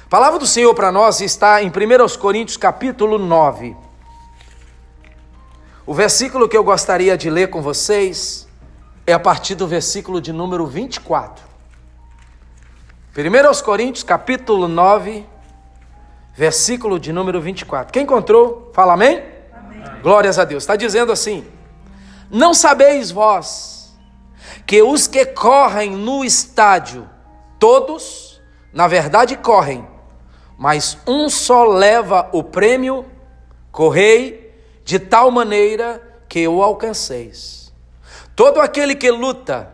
A palavra do Senhor para nós está em 1 Coríntios capítulo 9. O versículo que eu gostaria de ler com vocês é a partir do versículo de número 24. 1 Coríntios capítulo 9, versículo de número 24. Quem encontrou, fala amém? Amém. Glórias a Deus. Está dizendo assim: não sabeis vós que os que correm no estádio, todos, na verdade, correm, mas um só leva o prêmio? Correi de tal maneira que o alcanceis. Todo aquele que luta,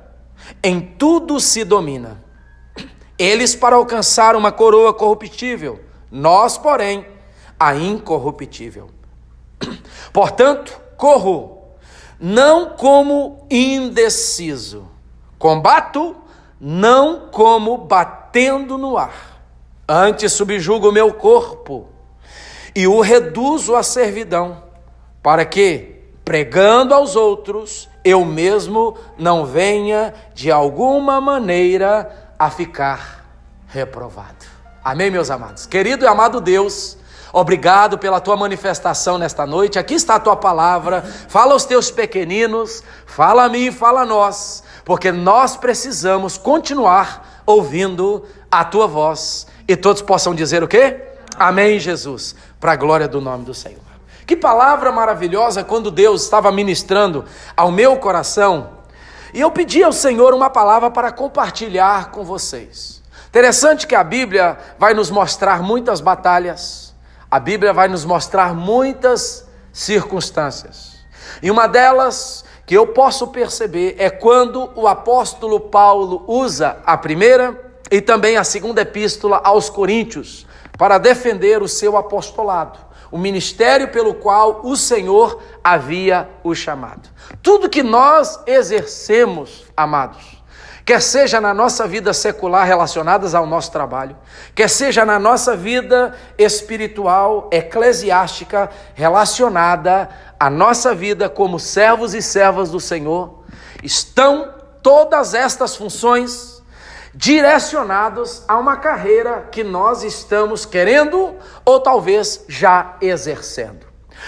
em tudo se domina. Eles para alcançar uma coroa corruptível, nós, porém, a incorruptível. Portanto, corro, não como indeciso, combato, não como batendo no ar. Antes subjugo o meu corpo e o reduzo à servidão, para que, pregando aos outros, eu mesmo não venha de alguma maneira a ficar reprovado. Amém, meus amados? Querido e amado Deus, obrigado pela tua manifestação nesta noite. Aqui está a tua palavra. Fala aos teus pequeninos, fala a mim, fala a nós, porque nós precisamos continuar ouvindo a tua voz. E todos possam dizer o quê? Amém, Jesus, para a glória do nome do Senhor. Que palavra maravilhosa quando Deus estava ministrando ao meu coração, e eu pedi ao Senhor uma palavra para compartilhar com vocês. Interessante que a Bíblia vai nos mostrar muitas batalhas, a Bíblia vai nos mostrar muitas circunstâncias, e uma delas que eu posso perceber é quando o apóstolo Paulo usa a primeira e também a segunda epístola aos Coríntios para defender o seu apostolado, o ministério pelo qual o Senhor havia o chamado. Tudo que nós exercemos, amados, quer seja na nossa vida secular relacionadas ao nosso trabalho, quer seja na nossa vida espiritual, eclesiástica, relacionada à nossa vida como servos e servas do Senhor, estão todas estas funções direcionados a uma carreira que nós estamos querendo ou talvez já exercendo.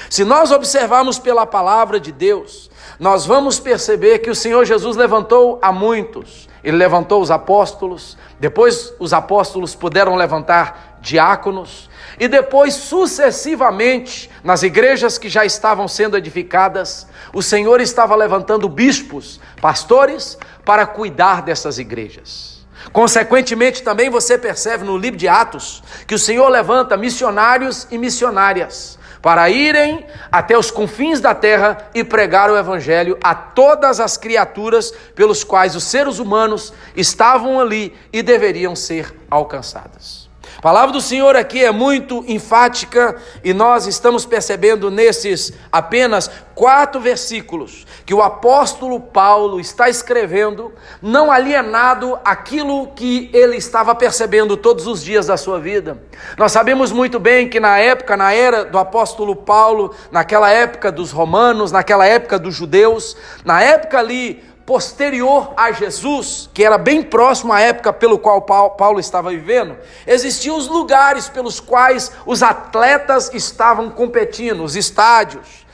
Se nós observarmos pela palavra de Deus, nós vamos perceber que o Senhor Jesus levantou a muitos. Ele levantou os apóstolos, depois os apóstolos puderam levantar diáconos, e depois sucessivamente, nas igrejas que já estavam sendo edificadas, o Senhor estava levantando bispos, pastores, para cuidar dessas igrejas. Consequentemente, também você percebe no livro de Atos que o Senhor levanta missionários e missionárias para irem até os confins da terra e pregar o evangelho a todas as criaturas pelos quais os seres humanos estavam ali e deveriam ser alcançados. A palavra do Senhor aqui é muito enfática e nós estamos percebendo nesses apenas 4 versículos que o apóstolo Paulo está escrevendo, não alienado àquilo que ele estava percebendo todos os dias da sua vida. Nós sabemos muito bem que na era do apóstolo Paulo, naquela época dos romanos, naquela época dos judeus, na época ali posterior a Jesus, que era bem próximo à época pelo qual Paulo estava vivendo, existiam os lugares pelos quais os atletas estavam competindo, os estádios,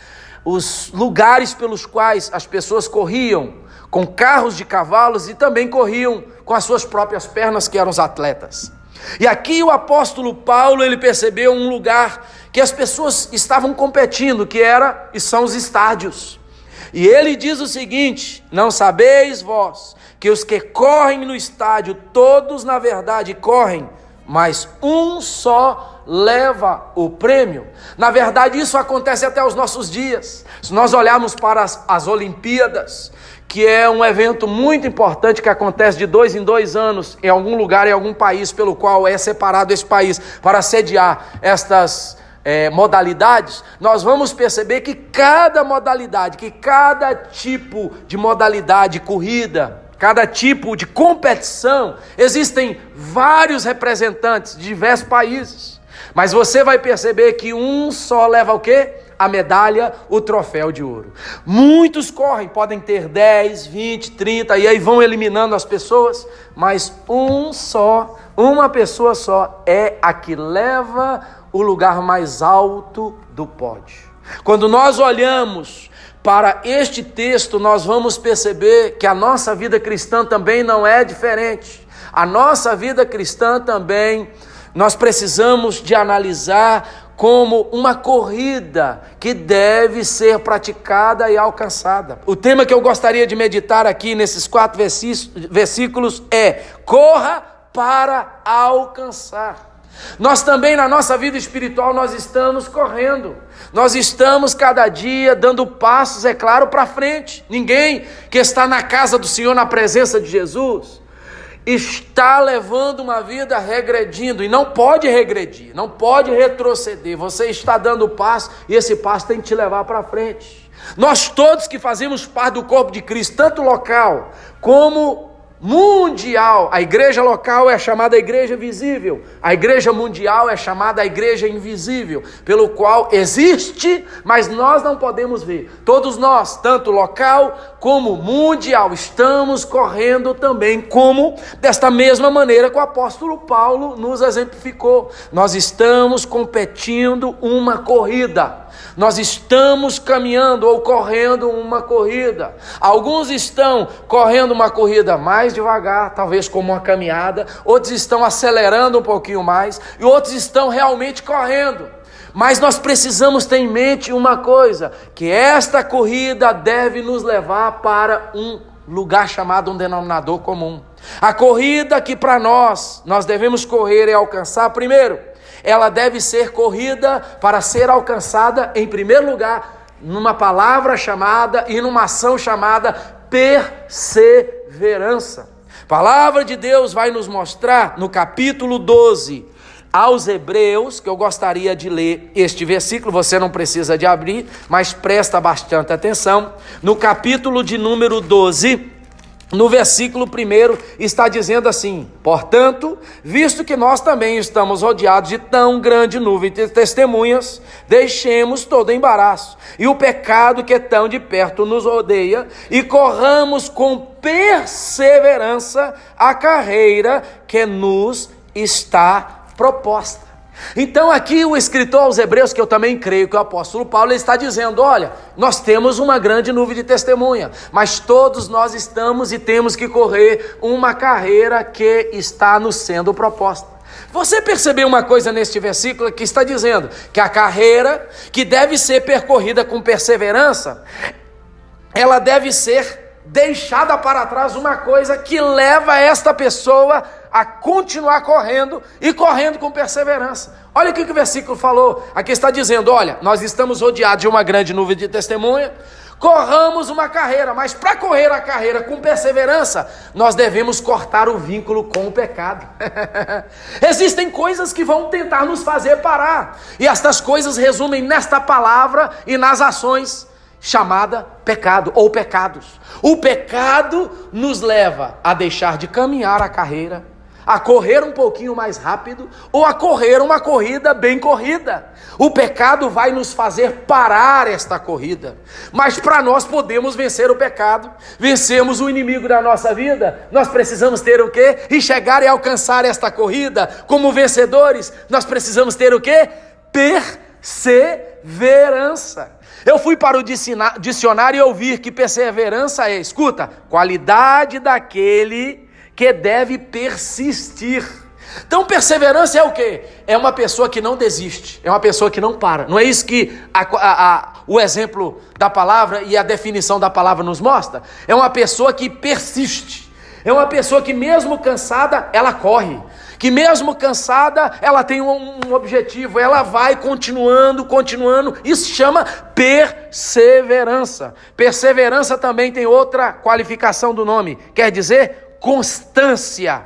os lugares pelos quais as pessoas corriam com carros de cavalos e também corriam com as suas próprias pernas, que eram os atletas. E aqui o apóstolo Paulo, ele percebeu um lugar que as pessoas estavam competindo, que era e são os estádios. E ele diz o seguinte: não sabeis vós que os que correm no estádio, todos na verdade correm, mas um só leva o prêmio. Na verdade, isso acontece até os nossos dias. Se nós olharmos para as Olimpíadas, que é um evento muito importante que acontece de 2 em 2 anos, em algum lugar, em algum país, pelo qual é separado esse país para sediar estas modalidades, nós vamos perceber que cada modalidade, que cada tipo de modalidade, corrida, cada tipo de competição, existem vários representantes de diversos países, mas você vai perceber que um só leva o quê? a medalha, o troféu de ouro. Muitos correm, podem ter 10, 20, 30, e aí vão eliminando as pessoas, mas uma pessoa só é a que leva o lugar mais alto do pódio. Quando nós olhamos para este texto, nós vamos perceber que a nossa vida cristã também não é diferente. A nossa vida cristã também, nós precisamos de analisar como uma corrida que deve ser praticada e alcançada. O tema que eu gostaria de meditar aqui nesses 4 versículos é: corra para alcançar. Nós também na nossa vida espiritual nós estamos correndo, nós estamos cada dia dando passos, é claro, para frente. Ninguém que está na casa do Senhor, na presença de Jesus, está levando uma vida regredindo, e não pode regredir, não pode retroceder. Você está dando passo e esse passo tem que te levar para frente. Nós todos que fazemos parte do corpo de Cristo, tanto local como mundial, a igreja local é chamada igreja visível, a igreja mundial é chamada a igreja invisível, pelo qual existe, mas nós não podemos ver. Todos nós, tanto local como mundial, estamos correndo também, como desta mesma maneira que o apóstolo Paulo nos exemplificou. Nós estamos competindo uma corrida. Nós estamos caminhando ou correndo uma corrida. Alguns estão correndo uma corrida mais devagar, talvez como uma caminhada. Outros estão acelerando um pouquinho mais. E outros estão realmente correndo. Mas nós precisamos ter em mente uma coisa: que esta corrida deve nos levar para um lugar chamado um denominador comum. A corrida que para nós devemos correr e alcançar, primeiro, ela deve ser corrida para ser alcançada, em primeiro lugar, numa palavra chamada e numa ação chamada perseverança. A palavra de Deus vai nos mostrar no capítulo 12 aos Hebreus, que eu gostaria de ler este versículo, você não precisa de abrir, mas presta bastante atenção. No capítulo de número 12, no versículo 1, está dizendo assim: portanto, visto que nós também estamos rodeados de tão grande nuvem de testemunhas, deixemos todo embaraço e o pecado que tão de perto nos rodeia, e corramos com perseverança a carreira que nos está proposta. Então aqui o escritor aos Hebreus, que eu também creio que o apóstolo Paulo, ele está dizendo: olha, nós temos uma grande nuvem de testemunha, mas todos nós estamos e temos que correr uma carreira que está nos sendo proposta. Você percebeu uma coisa neste versículo que está dizendo que a carreira que deve ser percorrida com perseverança, ela deve ser deixada para trás, uma coisa que leva esta pessoa a continuar correndo e correndo com perseverança. Olha o que o versículo falou, aqui está dizendo: olha, nós estamos rodeados de uma grande nuvem de testemunha, corramos uma carreira, mas para correr a carreira com perseverança, nós devemos cortar o vínculo com o pecado. Existem coisas que vão tentar nos fazer parar, e estas coisas resumem nesta palavra e nas ações chamada pecado ou pecados. O pecado nos leva a deixar de caminhar a carreira, a correr um pouquinho mais rápido, ou a correr uma corrida bem corrida. O pecado vai nos fazer parar esta corrida, mas para nós podermos vencer o pecado, vencermos o inimigo da nossa vida, nós precisamos ter o quê? E chegar e alcançar esta corrida como vencedores, nós precisamos ter o quê? Perseverança. Eu fui para o dicionário e ouvi que perseverança é, escuta, qualidade daquele que deve persistir. Então perseverança é o quê? É uma pessoa que não desiste, é uma pessoa que não para. Não é isso que o exemplo da palavra e a definição da palavra nos mostra? É uma pessoa que persiste, é uma pessoa que mesmo cansada, ela corre. Que mesmo cansada, ela tem um objetivo, ela vai continuando, isso se chama perseverança. Perseverança também tem outra qualificação do nome, quer dizer constância,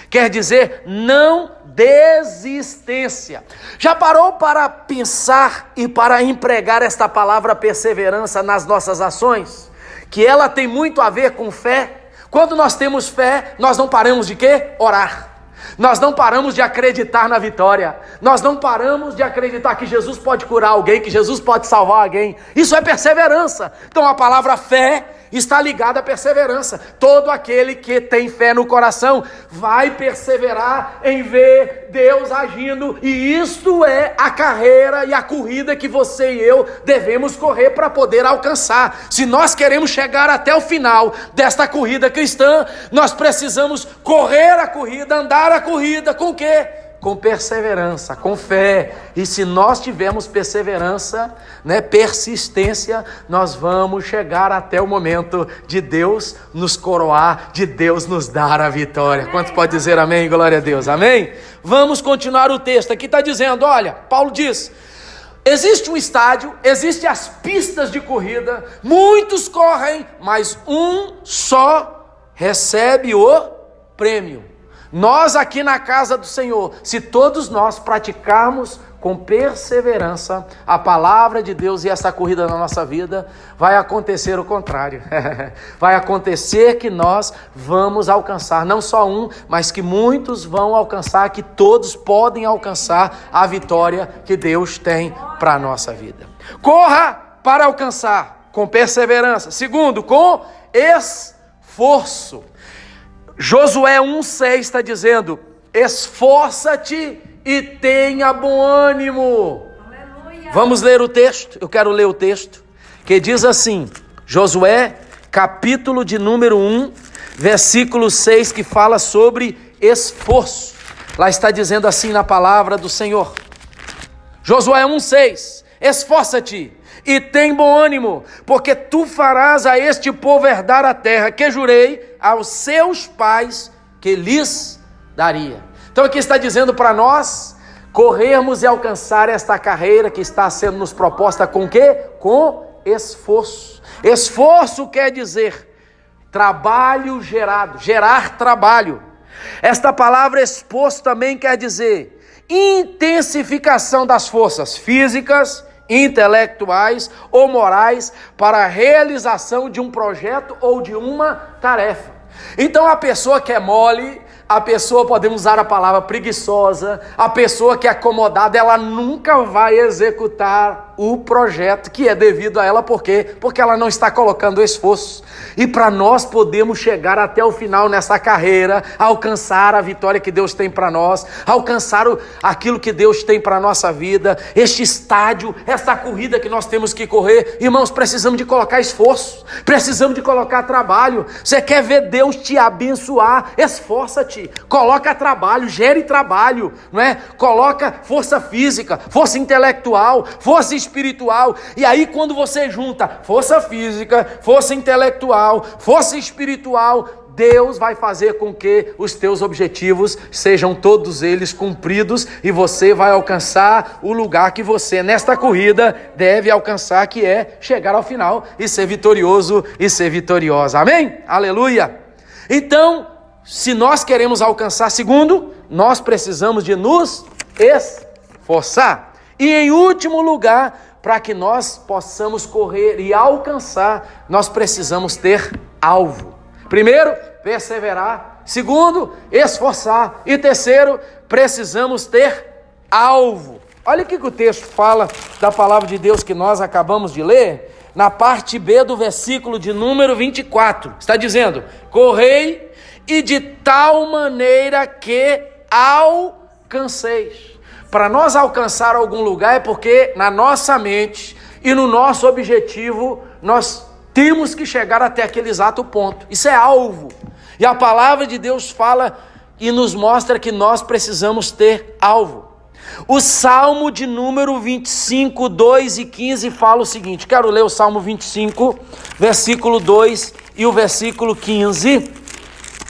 quer dizer não desistência. Já parou para pensar e para empregar esta palavra perseverança nas nossas ações? Que ela tem muito a ver com fé. Quando nós temos fé, nós não paramos de quê? Orar. Nós não paramos de acreditar na vitória. Nós não paramos de acreditar que Jesus pode curar alguém, que Jesus pode salvar alguém. Isso é perseverança. Então a palavra fé está ligada à perseverança. Todo aquele que tem fé no coração vai perseverar em ver Deus agindo. E isto é a carreira e a corrida que você e eu devemos correr para poder alcançar. Se nós queremos chegar até o final desta corrida cristã, nós precisamos correr a corrida, andar a corrida com o quê? Com perseverança, com fé. E se nós tivermos perseverança, persistência, nós vamos chegar até o momento de Deus nos coroar, de Deus nos dar a vitória. Quantos pode dizer amém? Glória a Deus, amém? Vamos continuar o texto. Aqui está dizendo, olha, Paulo diz, existe um estádio, existem as pistas de corrida, muitos correm, mas um só recebe o prêmio. Nós aqui na casa do Senhor, se todos nós praticarmos com perseverança a palavra de Deus e essa corrida na nossa vida, vai acontecer o contrário. Vai acontecer que nós vamos alcançar, não só um, mas que muitos vão alcançar, que todos podem alcançar a vitória que Deus tem para a nossa vida. Corra para alcançar com perseverança. Segundo, com esforço. Josué 1,6 está dizendo, esforça-te e tenha bom ânimo. Aleluia. Vamos ler o texto, eu quero ler o texto, que diz assim, Josué, capítulo de número 1, versículo 6, que fala sobre esforço. Lá está dizendo assim na palavra do Senhor, Josué 1,6, esforça-te e tem bom ânimo, porque tu farás a este povo herdar a terra que jurei aos seus pais que lhes daria. Então aqui está dizendo para nós corrermos e alcançar esta carreira que está sendo nos proposta com quê? Com esforço. Esforço quer dizer trabalho gerado, gerar trabalho. Esta palavra esforço também quer dizer intensificação das forças físicas, intelectuais ou morais para a realização de um projeto ou de uma tarefa. Então a pessoa que é mole, a pessoa, podemos usar a palavra preguiçosa, a pessoa que é acomodada, ela nunca vai executar o projeto que é devido a ela. Por quê? Porque ela não está colocando esforço. E para nós podermos chegar até o final nessa carreira, alcançar a vitória que Deus tem para nós, alcançar aquilo que Deus tem para a nossa vida, este estádio, esta corrida que nós temos que correr, irmãos, precisamos de colocar esforço, precisamos de colocar trabalho. Você quer ver Deus te abençoar? Esforça-te, coloca trabalho, gere trabalho, não é? Coloca força física, força intelectual, força espiritual. E aí quando você junta força física, força intelectual, força espiritual, Deus vai fazer com que os teus objetivos sejam todos eles cumpridos e você vai alcançar o lugar que você nesta corrida deve alcançar, que é chegar ao final e ser vitorioso e ser vitoriosa. Amém? Aleluia! Então, se nós queremos alcançar, segundo, nós precisamos de nos esforçar. E em último lugar, para que nós possamos correr e alcançar, nós precisamos ter alvo. Primeiro, perseverar. Segundo, esforçar. E terceiro, precisamos ter alvo. Olha o que o texto fala da palavra de Deus que nós acabamos de ler, na parte B do versículo de número 24. Está dizendo, correi e de tal maneira que alcanceis. Para nós alcançar algum lugar é porque na nossa mente e no nosso objetivo nós temos que chegar até aquele exato ponto. Isso é alvo. E a palavra de Deus fala e nos mostra que nós precisamos ter alvo. O Salmo de número 25, 2 e 15 fala o seguinte. Quero ler o Salmo 25, versículo 2 e o versículo 15.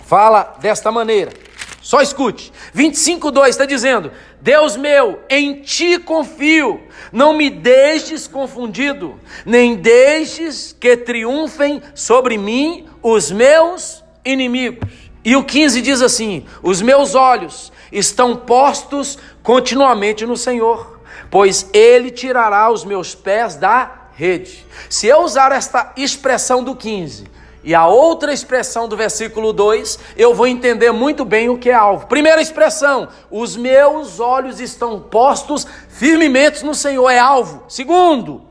Fala desta maneira. Só escute. 25, 2 está dizendo: Deus meu, em ti confio, não me deixes confundido, nem deixes que triunfem sobre mim os meus inimigos. E o 15 diz assim: os meus olhos estão postos continuamente no Senhor, pois Ele tirará os meus pés da rede. Se eu usar esta expressão do 15 E a outra expressão do versículo 2, eu vou entender muito bem o que é alvo. Primeira expressão, os meus olhos estão postos firmemente no Senhor, é alvo. Segundo,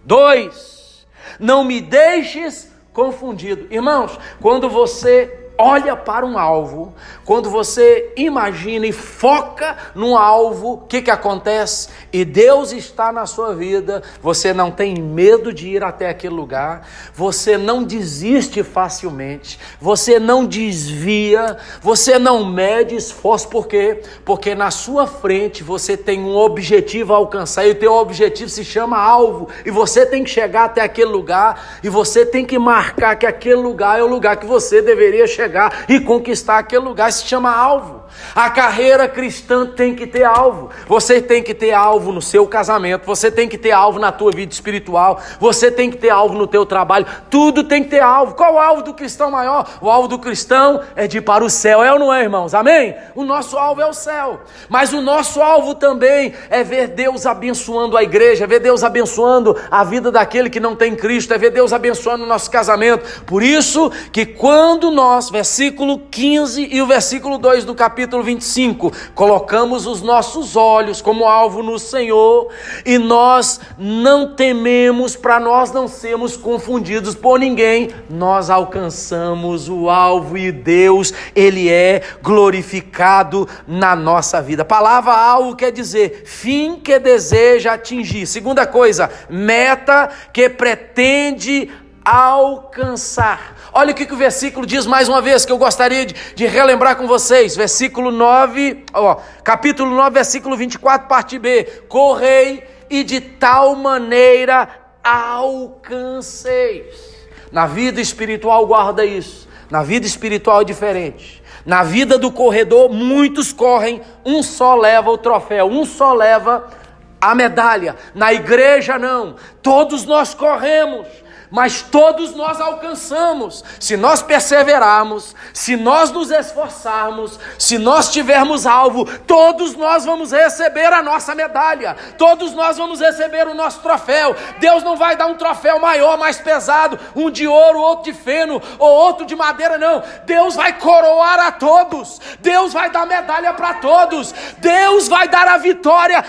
2, não me deixes confundido. Irmãos, quando você olha para um alvo, quando você imagina e foca num alvo, o que acontece? E Deus está na sua vida, você não tem medo de ir até aquele lugar, você não desiste facilmente, você não desvia, você não mede esforço. Por quê? Porque na sua frente você tem um objetivo a alcançar, e o teu objetivo se chama alvo, e você tem que chegar até aquele lugar, e você tem que marcar que aquele lugar é o lugar que você deveria chegar e conquistar aquele lugar, se chama alvo. A carreira cristã tem que ter alvo. Você tem que ter alvo no seu casamento, você tem que ter alvo na tua vida espiritual, você tem que ter alvo no teu trabalho, tudo tem que ter alvo. Qual o alvo do cristão maior? O alvo do cristão é de ir para o céu, é ou não é, irmãos? Amém? O nosso alvo é o céu, mas o nosso alvo também é ver Deus abençoando a igreja, é ver Deus abençoando a vida daquele que não tem Cristo, é ver Deus abençoando o nosso casamento. Por isso que quando nós, versículo 15 e o versículo 2 do capítulo 25, colocamos os nossos olhos como alvo no Senhor, e nós não tememos, para nós não sermos confundidos por ninguém, nós alcançamos o alvo e Deus, Ele é glorificado na nossa vida. A palavra alvo quer dizer fim que deseja atingir. Segunda coisa, meta que pretende alcançar. Olha o que o versículo diz mais uma vez, que eu gostaria de relembrar com vocês. Versículo 9, capítulo 9, versículo 24, parte B. Correi e de tal maneira alcanceis. Na vida espiritual, guarda isso. Na vida espiritual é diferente. Na vida do corredor, muitos correm, um só leva o troféu, um só leva a medalha. Na igreja não, todos nós corremos, mas todos nós alcançamos, se nós perseverarmos, se nós nos esforçarmos, se nós tivermos alvo, todos nós vamos receber a nossa medalha, todos nós vamos receber o nosso troféu. Deus não vai dar um troféu maior, mais pesado, um de ouro, outro de feno, ou outro de madeira, não. Deus vai coroar a todos, Deus vai dar medalha para todos, Deus vai dar a vitória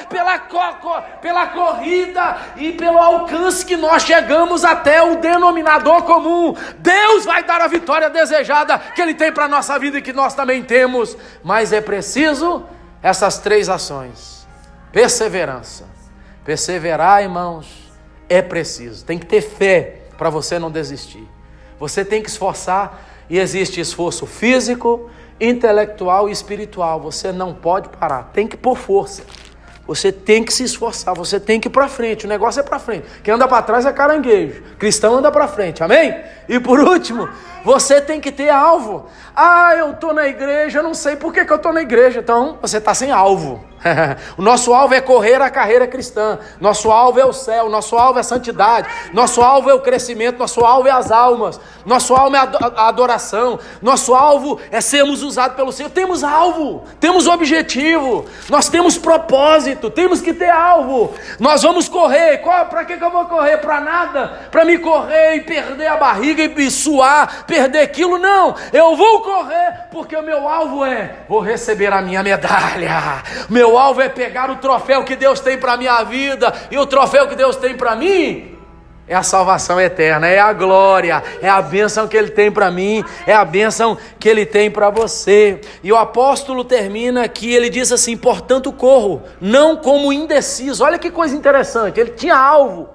pela corrida e pelo alcance que nós chegamos até o denominador comum. Deus vai dar a vitória desejada que Ele tem para a nossa vida e que nós também temos, mas é preciso essas três ações. Perseverança. Perseverar, irmãos, é preciso. Tem que ter fé para você não desistir. Você tem que esforçar, e existe esforço físico, intelectual e espiritual. Você não pode parar, tem que pôr força. Você tem que se esforçar, você tem que ir para frente, o negócio é para frente. Quem anda para trás é caranguejo, cristão anda para frente, amém? E por último, você tem que ter alvo. Eu estou na igreja, eu não sei por que eu estou na igreja, então você está sem alvo. O nosso alvo é correr a carreira cristã, nosso alvo é o céu, nosso alvo é a santidade, nosso alvo é o crescimento, nosso alvo é as almas, nosso alvo é a adoração, nosso alvo é sermos usados pelo Senhor. Temos alvo, temos objetivo, nós temos propósito, temos que ter alvo. Nós vamos correr, para que eu vou correr? Para nada, para me correr e perder a barriga e suar, perder aquilo, não. Eu vou correr porque o meu alvo vou receber a minha medalha. Meu alvo é pegar o troféu que Deus tem para a minha vida, e o troféu que Deus tem para mim é a salvação eterna, é a glória, é a bênção que Ele tem para mim, é a bênção que Ele tem para você. E o apóstolo termina aqui, ele diz assim: portanto corro, não como indeciso. Olha que coisa interessante, ele tinha alvo,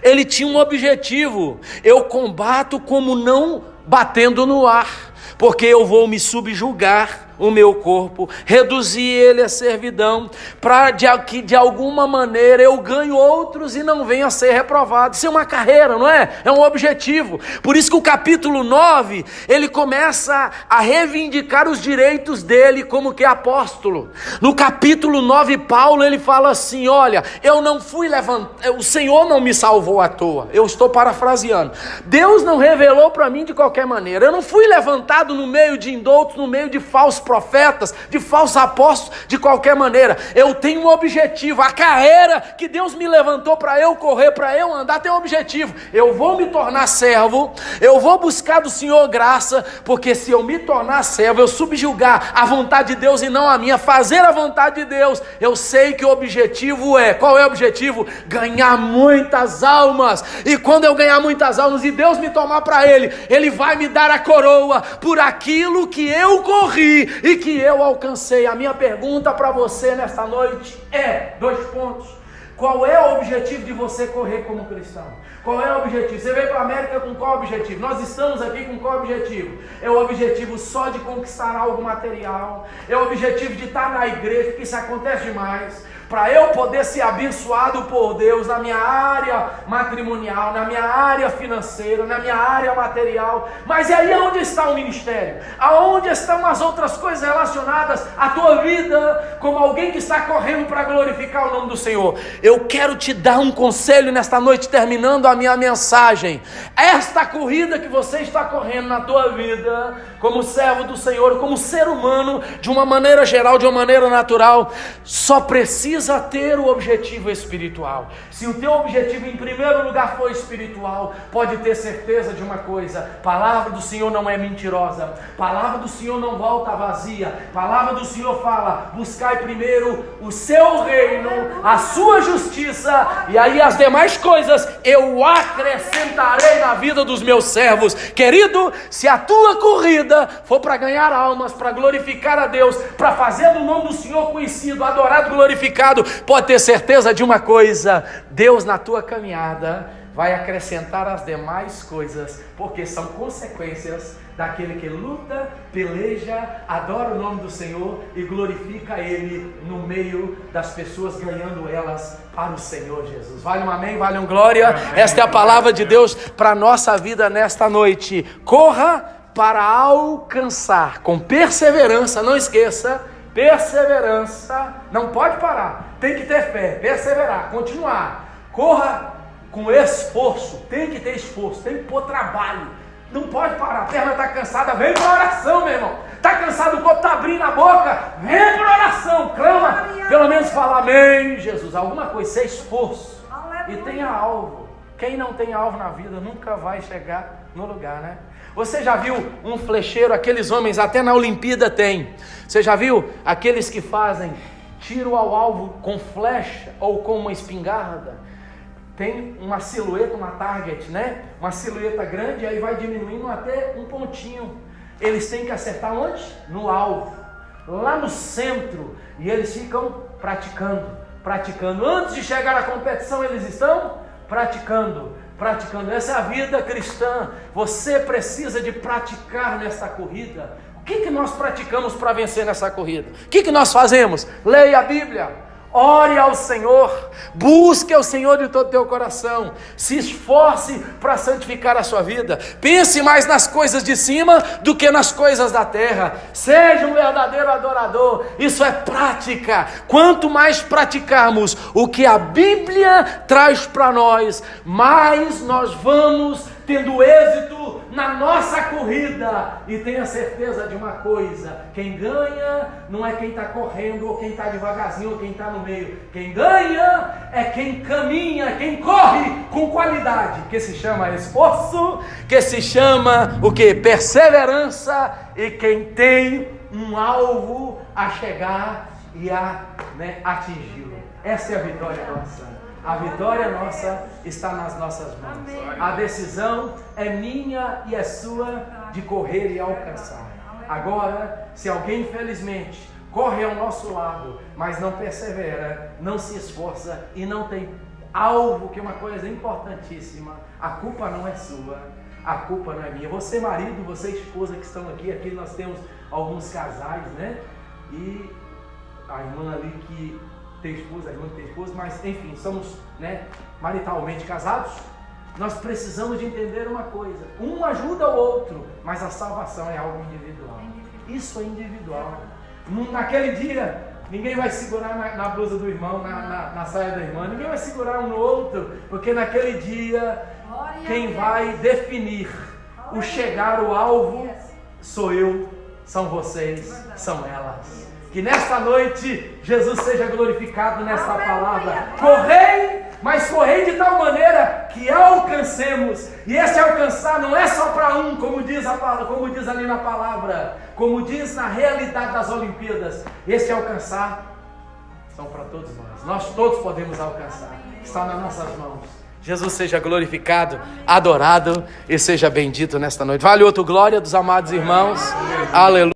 ele tinha um objetivo. Eu combato como não batendo no ar, porque eu vou me subjugar o meu corpo, reduzir ele à servidão, para que de alguma maneira eu ganhe outros e não venha a ser reprovado. Isso é uma carreira, não é? É um objetivo. Por isso que o capítulo 9, ele começa a reivindicar os direitos dele como que apóstolo. No capítulo 9, Paulo, ele fala assim: olha, eu não fui levantado, o Senhor não me salvou à toa. Eu estou parafraseando. Deus não revelou para mim de qualquer maneira. Eu não fui levantado no meio de indoutos, no meio de falsos profetas, de falsos apóstolos, de qualquer maneira. Eu tenho um objetivo, a carreira que Deus me levantou para eu correr, para eu andar, tem um objetivo. Eu vou me tornar servo, eu vou buscar do Senhor graça, porque se eu me tornar servo, eu subjugar a vontade de Deus e não a minha, fazer a vontade de Deus, eu sei que o objetivo qual é o objetivo? Ganhar muitas almas. E quando eu ganhar muitas almas e Deus me tomar para Ele, Ele vai me dar a coroa por aquilo que eu corri e que eu alcancei. A minha pergunta para você nesta noite é, 2 pontos. Qual é o objetivo de você correr como cristão? Qual é o objetivo? Você veio para a América com qual objetivo? Nós estamos aqui com qual objetivo? É o objetivo só de conquistar algo material? É o objetivo de estar na igreja, que isso acontece demais, para eu poder ser abençoado por Deus na minha área matrimonial, na minha área financeira, na minha área material. Mas e aí onde está o ministério? Aonde estão as outras coisas relacionadas à tua vida, como alguém que está correndo para glorificar o nome do Senhor? Eu quero te dar um conselho nesta noite, terminando a minha mensagem. Esta corrida que você está correndo na tua vida, como servo do Senhor, como ser humano, de uma maneira geral, de uma maneira natural, só precisa ter o objetivo espiritual. Se o teu objetivo em primeiro lugar for espiritual, pode ter certeza de uma coisa: palavra do Senhor não é mentirosa, palavra do Senhor não volta vazia, palavra do Senhor fala: buscai primeiro o seu reino, a sua justiça, e aí as demais coisas eu acrescentarei na vida dos meus servos. Querido, se a tua corrida for para ganhar almas, para glorificar a Deus, para fazer o nome do Senhor conhecido, adorado, glorificado, pode ter certeza de uma coisa: Deus na tua caminhada vai acrescentar as demais coisas, porque são consequências daquele que luta, peleja, adora o nome do Senhor e glorifica Ele no meio das pessoas, ganhando elas para o Senhor Jesus. Vale um amém, vale um glória. Amém. Esta é a palavra de Deus para a nossa vida nesta noite. Corra para alcançar com perseverança, não esqueça, perseverança, não pode parar, tem que ter fé, perseverar, continuar. Corra com esforço, tem que ter esforço, tem que pôr trabalho, não pode parar. A perna está cansada, vem para a oração, meu irmão. Está cansado, o corpo está abrindo a boca, vem para a oração, clama, pelo menos fala amém, Jesus, alguma coisa, ser esforço. E tenha alvo. Quem não tem alvo na vida nunca vai chegar no lugar, né? Você já viu um flecheiro, aqueles homens, até na Olimpíada tem. Você já viu aqueles que fazem tiro ao alvo com flecha ou com uma espingarda? Tem uma silhueta, uma target, né? Uma silhueta grande, aí vai diminuindo até um pontinho. Eles têm que acertar onde? No alvo, lá no centro. E eles ficam praticando. Antes de chegar à competição, eles estão praticando. Essa é a vida cristã. Você precisa de praticar nessa corrida. O que nós praticamos para vencer nessa corrida? O que nós fazemos? Leia a Bíblia, ore ao Senhor, busque ao Senhor de todo o teu coração, se esforce para santificar a sua vida, pense mais nas coisas de cima do que nas coisas da terra, seja um verdadeiro adorador. Isso é prática. Quanto mais praticarmos o que a Bíblia traz para nós, mais nós vamos tendo êxito na nossa corrida. E tenha certeza de uma coisa: quem ganha não é quem está correndo, ou quem está devagarzinho, ou quem está no meio. Quem ganha é quem caminha, quem corre com qualidade, que se chama esforço, que se chama o que? Perseverança, e quem tem um alvo a chegar e a atingi-lo. Essa é a vitória nossa. A vitória nossa está nas nossas mãos. A decisão é minha e é sua de correr e alcançar. Agora, se alguém infelizmente corre ao nosso lado, mas não persevera, não se esforça e não tem alvo, que é uma coisa importantíssima, a culpa não é sua, a culpa não é minha. Você marido, você esposa que estão aqui nós temos alguns casais, né? E a irmã ali que tem esposa, a irmã que tem esposa, mas enfim, somos, maritalmente casados. Nós precisamos de entender uma coisa: um ajuda o outro, mas a salvação é algo individual. Isso é individual. Naquele dia, ninguém vai segurar na blusa do irmão, na saia da irmã, ninguém vai segurar um no outro, porque naquele dia, quem vai definir o chegar ao alvo sou eu, são vocês, são elas. Que nesta noite Jesus seja glorificado nesta palavra. Correi, mas correi de tal maneira que alcancemos. E esse alcançar não é só para um, como diz ali na palavra, como diz na realidade das Olimpíadas. Esse alcançar são para todos nós. Nós todos podemos alcançar. Está nas nossas mãos. Jesus seja glorificado, adorado e seja bendito nesta noite. Vale outro glória dos amados irmãos. Aleluia.